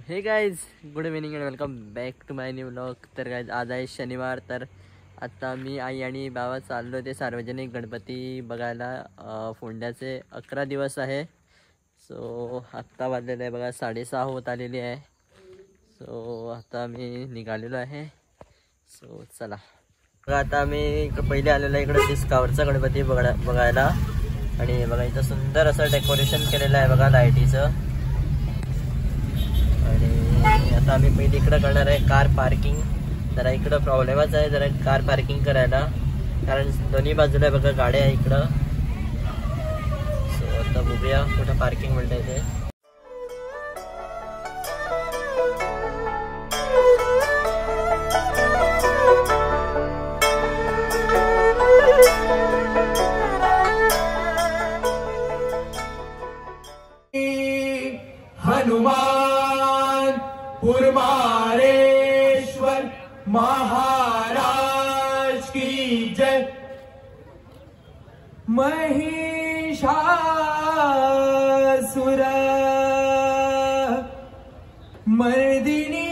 Hey guys good evening and welcome back to my new vlog. तर guys आज आहे शनिवार. तर आता मी आई आणि बाबा चाललो ते सार्वजनिक गणपती बघायला. फोंड्याचे 11 दिवस आहे. सो आत्ता वाजलेलं आहे बघा 6:30 होत आलेली आहे. सो आता मी निघालेलो आहे. सो चला बघा, आता मी पहिले आलेलो आहे इकडं तिसकावरचा गणपती बघायला. आणि बघा इथं सुंदर असं डेकोरेशन केलेलं आहे बघा लाईटीचं. आणि आता आम्ही पहिले इकडं करणार आहे कार पार्किंग. जरा इकडं प्रॉब्लेमच आहे जरा कार पार्किंग करायला, कारण दोन्ही बाजूला बघा गाड्या आहे इकडं. सो आता बघूया कुठं पार्किंग मिळतं इथे. हनुमान पुरमारेश्वर महाराज की जय. महिषासुर मर्दिनी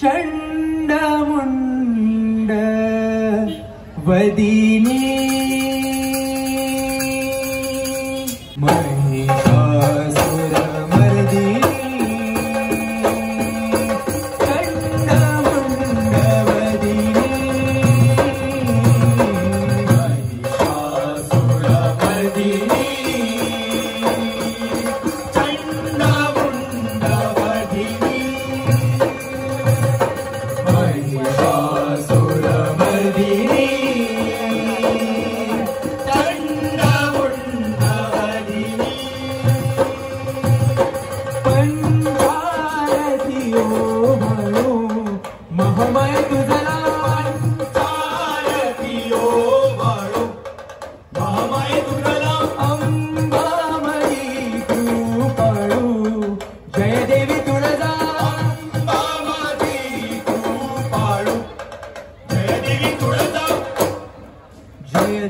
चंडमुंड वदिनी. महिषासुर मर्दिनी चंडमुंड वदिनी. महिषासुर मर्दिनी चंडमुंड वदिनी. महिषासुर मर्दिनी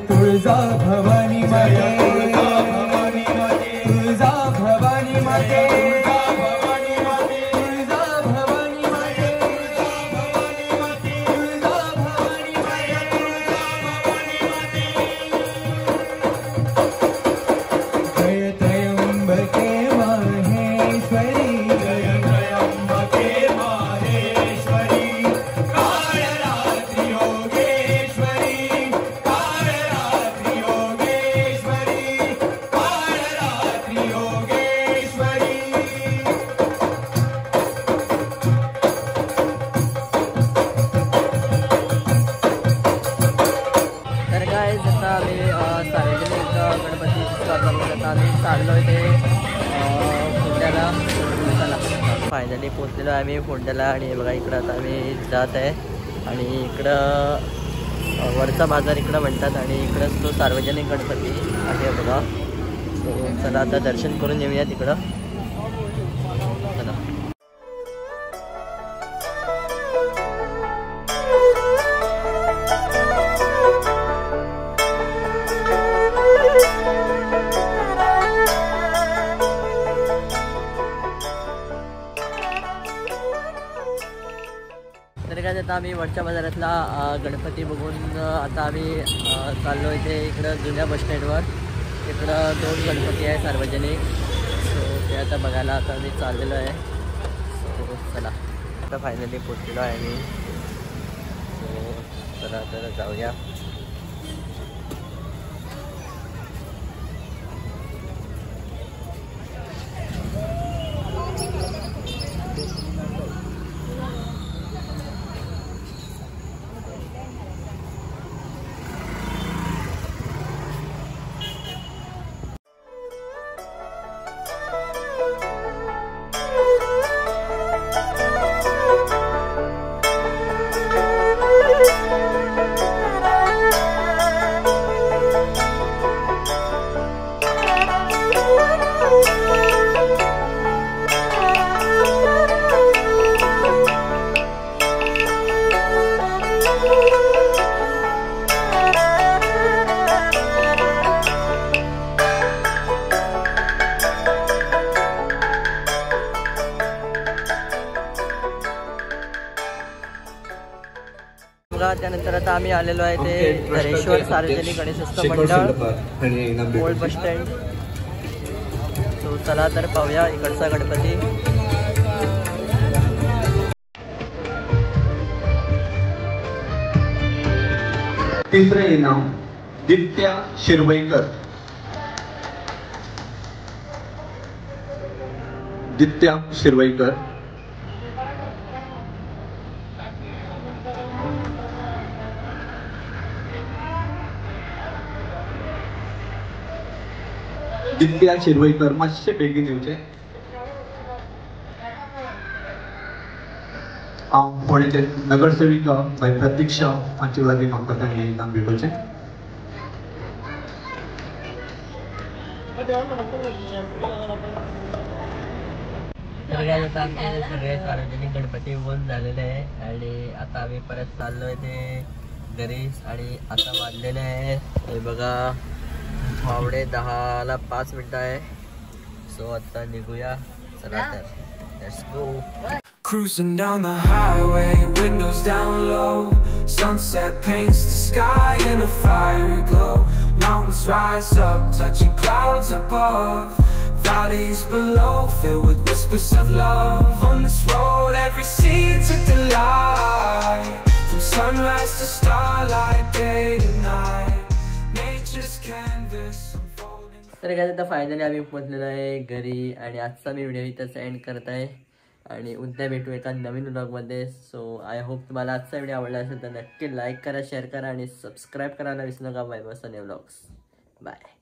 तुळजा भवानी माते. तुळजा भवानी माते. तुळजा भवानी माते. तुळजा भवानी माते. जय त्र्यंबके माहेश्वरी. जय त्र्यंबके माहेश्वरी. काळरात्री योगेश्वरी. सार्वजनिक गणपती आम्ही चाललोय ते फोंड्याला. फायनली पोचलेलो आहे आम्ही फोंड्याला. आणि बघा इकडं आता आम्ही जात आहे. आणि इकडं वरचा बाजार इकडं म्हणतात. आणि इकडंच तो सार्वजनिक गणपती आहे बघा. सो चला आता दर्शन करून येऊया तिकडं. चला तर काय आता आम्ही वरच्या बाजारातला गणपती बघून आता आम्ही चाललो इथे इकडं जुन्या बस स्टँडवर. इकडं 2 गणपती आहे सार्वजनिक. सो ते आता बघायला आता आम्ही चाललेलो आहे. सो चला आता फायनली पोचलेलो आहे आम्ही. सो चला तर जाऊया. त्याच्यानंतर आता आम्ही आलेलो आहे ते धरेश्वर सार्वजनिक गणेशोत्सव मंडळ ओल्ड बस स्टँड. सो चला तर पाहूया इकडचा गणपती. तिसरे इनाम दित्या शिरवईकर. दित्या शिरवईकर. दित्या शिरवईकर मातशे बेगीन येवचे. हांव फोंडेचे नगरसेविका बाय प्रतीक्षा हांचे लागीं म्हाका तांणी इनाम दिवचें. तर काय आता आमचे सगळे सार्वजनिक गणपती बंद झालेले आहे आणि आता आम्ही परत चाललोय ते घरी. आणि आता वाजलेले आहे हे बघा पावणे 10ला 5 मिनिटं आहे. सो आता निघूया. चला तर let's go. Cruising down the highway, windows down low. Sunset paints the sky in a fiery glow. Mountains rise up, touching clouds above. Valleys below, filled with whispers of love. On this road, every seed's a delight. From sunrise to starlight, day to night. Nature's canvas unfolding. तर काय आता finally आम्ही पोहोचलेलो आहे घरी आणि आजचा मी video इथंच and करत आहे आणि उद्या भेटू एका नवीन व्लॉगमध्ये. सो आय होप तुम्हाला आजचा व्हिडिओ आवडला असेल तर नक्की लाईक करा, शेअर करा आणि सबस्क्राईब करायला विसरू नका. Bye Sunny vlogs. बाय.